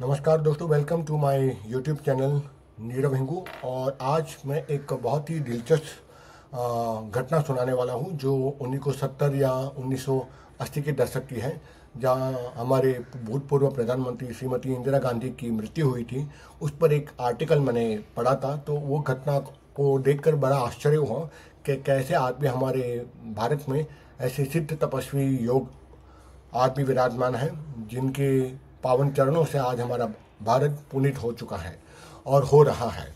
नमस्कार दोस्तों, welcome to my YouTube channel Nirav Hingu. और आज मैं एक बहुत ही दिलचस्प घटना सुनाने वाला हूं जो 1970 या 1980 के दशक की है, जहां हमारे भूतपूर्व प्रधानमंत्री श्रीमती इंदिरा गांधी की मृत्यु हुई थी। उस पर एक आर्टिकल मैंने पढ़ा था, तो वो घटना को देखकर बड़ा आश्चर्य हुआ कि कैसे आदमी हमारे भारत में ऐसे सिद्ध तपस्वी योग आदमी विराजमान हैं जिनके पावन चरणों से आज हमारा भारत पुनीत हो चुका है और हो रहा है।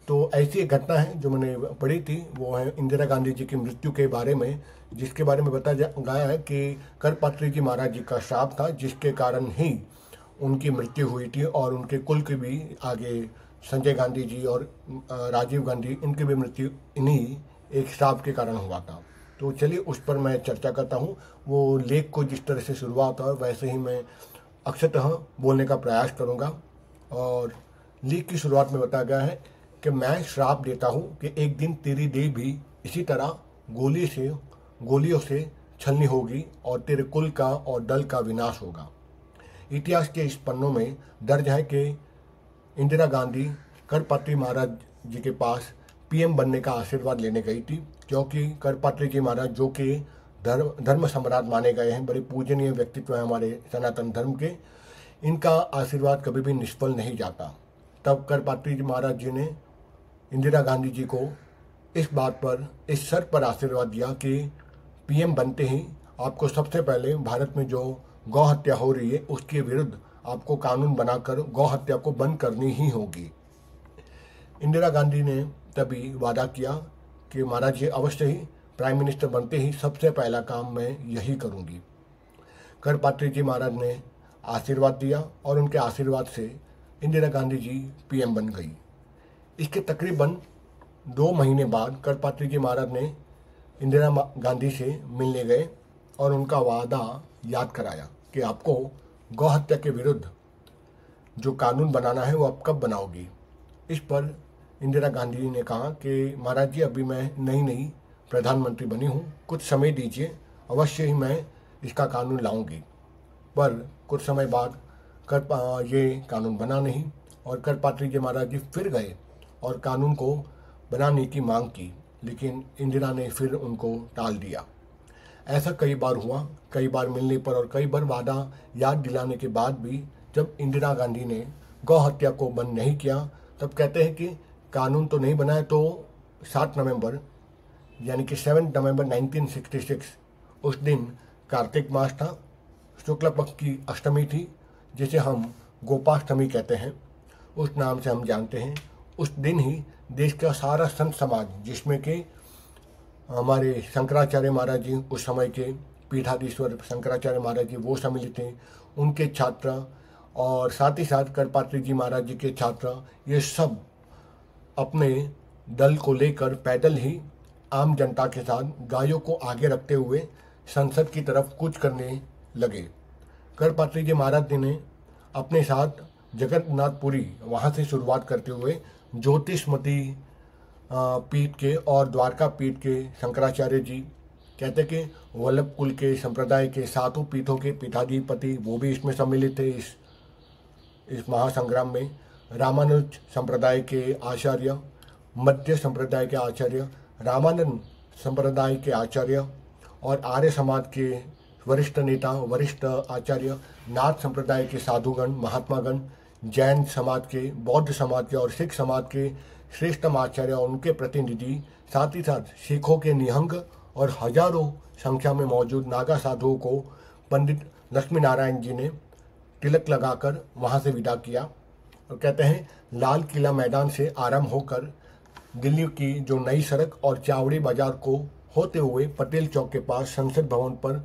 तो ऐसी एक घटना है जो मैंने पढ़ी थी, वो है इंदिरा गांधी जी की मृत्यु के बारे में, जिसके बारे में बताया गया है कि करपात्री जी महाराज जी का श्राप था, जिसके कारण ही उनकी मृत्यु हुई थी। और उनके कुल की भी आगे संजय गांधी जी और राजीव गांधी, इनकी भी मृत्यु इन्हीं एक श्राप के कारण हुआ था। तो चलिए उस पर मैं चर्चा करता हूँ। वो लेख को जिस तरह से शुरुआत है वैसे ही मैं अक्षरतः बोलने का प्रयास करूँगा। और लेख की शुरुआत में बताया गया है कि मैं श्राप देता हूँ कि एक दिन तेरी देह भी इसी तरह गोलियों से छलनी होगी और तेरे कुल का और दल का विनाश होगा। इतिहास के इस पन्नों में दर्ज है कि इंदिरा गांधी करपात्री महाराज जी के पास पीएम बनने का आशीर्वाद लेने गई थी, क्योंकि करपात्री जी महाराज जो कि धर्म सम्राट माने गए हैं, बड़े पूजनीय व्यक्तित्व हैं हमारे सनातन धर्म के, इनका आशीर्वाद कभी भी निष्फल नहीं जाता। तब करपात्री जी महाराज जी ने इंदिरा गांधी जी को इस बात पर, इस शर्त पर आशीर्वाद दिया कि पीएम बनते ही आपको सबसे पहले भारत में जो गौ हत्या हो रही है उसके विरुद्ध आपको कानून बनाकर गौ हत्या को बंद करनी ही होगी। इंदिरा गांधी ने तभी वादा किया कि महाराज जी अवश्य ही प्राइम मिनिस्टर बनते ही सबसे पहला काम मैं यही करूंगी। करपात्री जी महाराज ने आशीर्वाद दिया और उनके आशीर्वाद से इंदिरा गांधी जी पीएम बन गई। इसके तकरीबन 2 महीने बाद करपात्री जी महाराज ने इंदिरा गांधी से मिलने गए और उनका वादा याद कराया कि आपको गौ हत्या के विरुद्ध जो कानून बनाना है वो आप कब बनाओगी। इस पर इंदिरा गांधी जी ने कहा कि महाराज जी, अभी मैं नई प्रधानमंत्री बनी हूँ, कुछ समय दीजिए, अवश्य ही मैं इसका कानून लाऊंगी। पर कुछ समय बाद ये कानून बना नहीं और करपात्री जी महाराज जी फिर गए और कानून को बनाने की मांग की, लेकिन इंदिरा ने फिर उनको टाल दिया। ऐसा कई बार हुआ, कई बार मिलने पर और कई बार वादा याद दिलाने के बाद भी जब इंदिरा गांधी ने गौ हत्या को बंद नहीं किया, तब कहते हैं कि कानून तो नहीं बनाया। तो 7 नवंबर यानी कि 7 नवंबर 1966 उस दिन कार्तिक मास था, शुक्ल पक्ष की अष्टमी थी, जिसे हम गोपाष्टमी कहते हैं, उस नाम से हम जानते हैं। उस दिन ही देश का सारा संत समाज, जिसमें कि हमारे शंकराचार्य महाराज जी, उस समय के पीठाधीश्वर शंकराचार्य महाराज जी वो सम्मिलित थे, उनके छात्र और साथ ही साथ करपात्री जी महाराज जी के छात्र, ये सब अपने दल को लेकर पैदल ही आम जनता के साथ गायों को आगे रखते हुए संसद की तरफ कूच करने लगे। करपात्री जी महाराज जी ने अपने साथ जगन्नाथपुरी वहाँ से शुरुआत करते हुए ज्योतिषमती पीठ के और द्वारका पीठ के शंकराचार्य जी, कहते कि वल्लभ कुल के संप्रदाय के 7 पीठों के पीठाधिपति वो भी इसमें सम्मिलित थे इस महासंग्राम में। रामानुज संप्रदाय के आचार्य, मध्य संप्रदाय के आचार्य, रामानंद संप्रदाय के आचार्य और आर्य समाज के वरिष्ठ नेता, वरिष्ठ आचार्य, नाथ संप्रदाय के साधुगण, महात्मागण, जैन समाज के, बौद्ध समाज के और सिख समाज के श्रेष्ठतम आचार्य और उनके प्रतिनिधि, साथ ही साथ सिखों के निहंग और हजारों संख्या में मौजूद नागा साधुओं को पंडित लक्ष्मी नारायण जी ने तिलक लगाकर वहाँ से विदा किया। और कहते हैं लाल किला मैदान से आरंभ होकर दिल्ली की जो नई सड़क और चावड़ी बाजार को होते हुए पटेल चौक के पास संसद भवन पर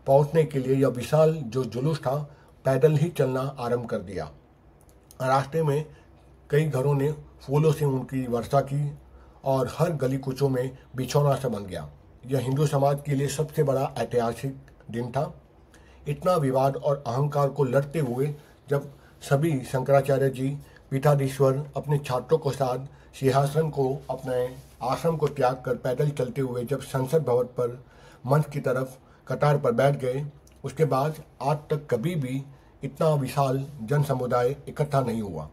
पहुंचने के लिए यह विशाल जो जुलूस था, पैदल ही चलना आरंभ कर दिया। रास्ते में कई घरों ने फूलों से उनकी वर्षा की और हर गली कुचों में बिछौना सा बन गया। यह हिंदू समाज के लिए सबसे बड़ा ऐतिहासिक दिन था। इतना विवाद और अहंकार को लड़ते हुए जब सभी शंकराचार्य जी पीठाधीश्वर अपने छात्रों के साथ सिंहासन को, अपने आश्रम को त्याग कर पैदल चलते हुए जब संसद भवन पर मंच की तरफ कतार पर बैठ गए, उसके बाद आज तक कभी भी इतना विशाल जन समुदाय इकट्ठा नहीं हुआ।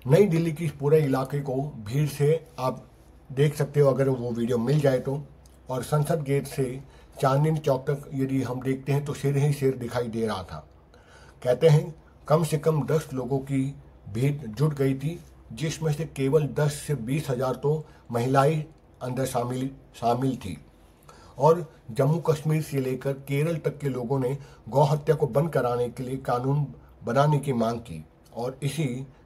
नई दिल्ली की इस पूरे इलाके को भीड़ से आप देख सकते हो अगर वो वीडियो मिल जाए तो। और संसद गेट से चांदनी चौक तक यदि हम देखते हैं तो शेर ही शेर दिखाई दे रहा था। कहते हैं कम से कम 10 लोगों की भीड़ जुट गई थी, जिसमें से केवल 10 से 20 हजार तो महिलाएं अंदर शामिल थी। और जम्मू कश्मीर से लेकर केरल तक के लोगों ने गौ हत्या को बंद कराने के लिए कानून बनाने की मांग की। और इसी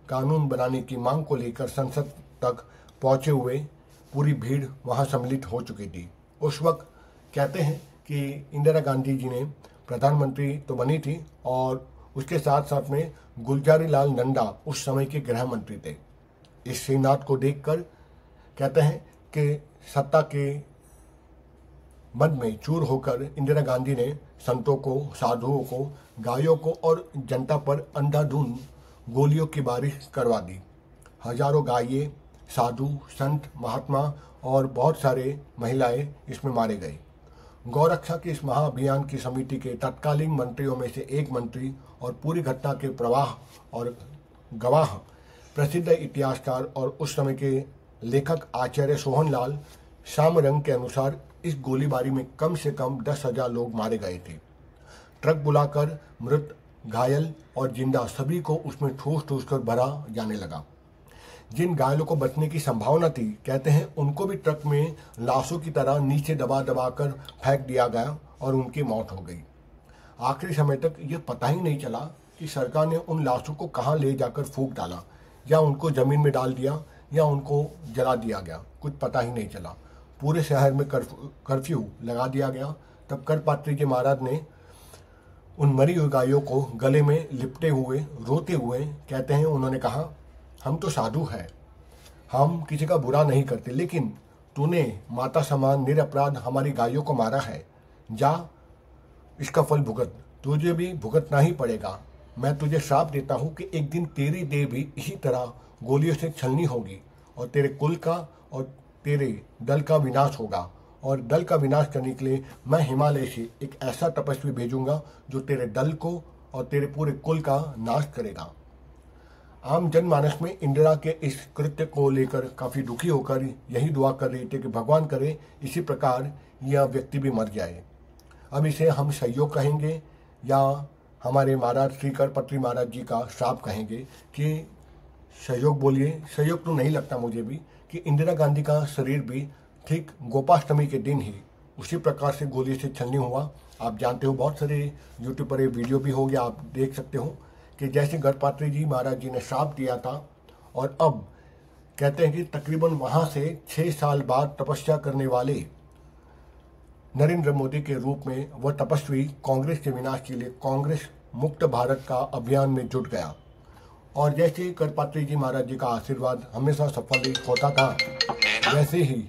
कानून बनाने की मांग को लेकर संसद तक पहुंचे हुए पूरी भीड़ वहां सम्मिलित हो चुकी थी। उस वक्त कहते हैं कि इंदिरा गांधी जी ने प्रधानमंत्री तो बनी थी और उसके साथ साथ में गुलजारी लाल नंदा उस समय के गृह मंत्री थे। इस श्रीनाथ को देखकर कहते हैं कि सत्ता के मद में चूर होकर इंदिरा गांधी ने संतों को, साधुओं को, गायों को और जनता पर अंधाधुंध गोलियों की बारिश करवा दी। हजारों गायें, साधु, संत, महात्मा और बहुत सारे महिलाएं इसमें मारे गए। गौरक्षा के इस महाअभियान की समिति के तत्कालीन मंत्रियों में से एक मंत्री और पूरी घटना के प्रवाह और गवाह प्रसिद्ध इतिहासकार और उस समय के लेखक आचार्य सोहनलाल शामरंग के अनुसार इस गोलीबारी में कम से कम 10,000 लोग मारे गए थे। ट्रक बुलाकर मृत, घायल और जिंदा सभी को उसमें ठूस ठूस कर भरा जाने लगा। जिन घायलों को बचने की संभावना थी, कहते हैं उनको भी ट्रक में लाशों की तरह नीचे दबा दबा कर फेंक दिया गया और उनकी मौत हो गई। आखिरी समय तक ये पता ही नहीं चला कि सरकार ने उन लाशों को कहाँ ले जाकर फूंक डाला, या उनको जमीन में डाल दिया या उनको जला दिया गया, कुछ पता ही नहीं चला। पूरे शहर में कर्फ्यू लगा दिया गया। तब करपात्री जी महाराज ने उन मरी हुई गायों को गले में लिपटे हुए रोते हुए कहते हैं, उन्होंने कहा हम तो साधु हैं, हम किसी का बुरा नहीं करते, लेकिन तूने माता समान निरपराध हमारी गायों को मारा है, जा इसका फल भुगत, तुझे भी भुगतना ही पड़ेगा। मैं तुझे श्राप देता हूँ कि एक दिन तेरी देह भी इसी तरह गोलियों से छलनी होगी और तेरे कुल का और तेरे दल का विनाश होगा। और दल का विनाश करने के लिए मैं हिमालय से एक ऐसा तपस्वी भेजूंगा जो तेरे दल को और तेरे पूरे कुल का नाश करेगा। आम जनमानस में इंदिरा के इस कृत्य को लेकर काफ़ी दुखी होकर यही दुआ कर रहे थे कि भगवान करे इसी प्रकार यह व्यक्ति भी मर जाए। अब इसे हम सहयोग कहेंगे या हमारे महाराज श्री करपत्री महाराज जी का श्राप कहेंगे कि सहयोग बोलिए। सहयोग तो नहीं लगता मुझे भी कि इंदिरा गांधी का शरीर भी ठीक गोपाष्टमी के दिन ही उसी प्रकार से गोली से छलनी हुआ। आप जानते हो, बहुत सारे यूट्यूब पर ये वीडियो भी हो गया, आप देख सकते हो कि जैसे गणपात्री जी महाराज जी ने श्राप दिया था और अब कहते हैं कि तकरीबन वहाँ से 6 साल बाद तपस्या करने वाले नरेंद्र मोदी के रूप में वह तपस्वी कांग्रेस के विनाश के लिए कांग्रेस मुक्त भारत का अभियान में जुट गया। और जैसे ही करपात्री जी महाराज जी का आशीर्वाद हमेशा सफल होता था, वैसे ही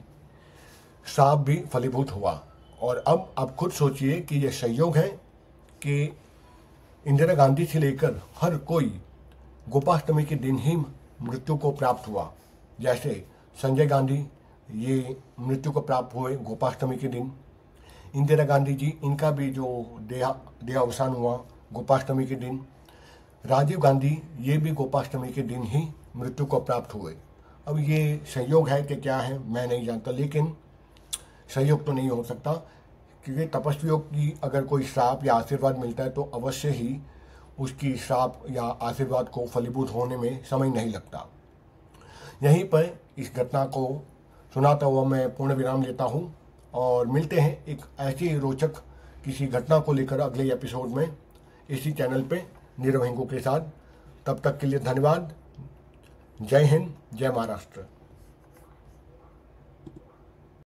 श्राप भी फलीभूत हुआ। और अब आप खुद सोचिए कि यह संयोग है कि इंदिरा गांधी से लेकर हर कोई गोपाष्टमी के दिन ही मृत्यु को प्राप्त हुआ। जैसे संजय गांधी ये मृत्यु को प्राप्त हुए गोपाष्टमी के दिन, इंदिरा गांधी जी इनका भी जो देहावसान हुआ गोपाष्टमी के दिन, राजीव गांधी ये भी गोपाष्टमी के दिन ही मृत्यु को प्राप्त हुए। अब ये संयोग है कि क्या है मैं नहीं जानता, लेकिन संयोग तो नहीं हो सकता, क्योंकि तपस्वियों की अगर कोई श्राप या आशीर्वाद मिलता है तो अवश्य ही उसकी श्राप या आशीर्वाद को फलीभूत होने में समय नहीं लगता। यहीं पर इस घटना को सुनाता हुआ मैं पूर्ण विराम लेता हूं और मिलते हैं एक ऐसी रोचक किसी घटना को लेकर अगले एपिसोड में इसी चैनल पे नीरव हिंगू के साथ। तब तक के लिए धन्यवाद। जय हिंद, जय महाराष्ट्र।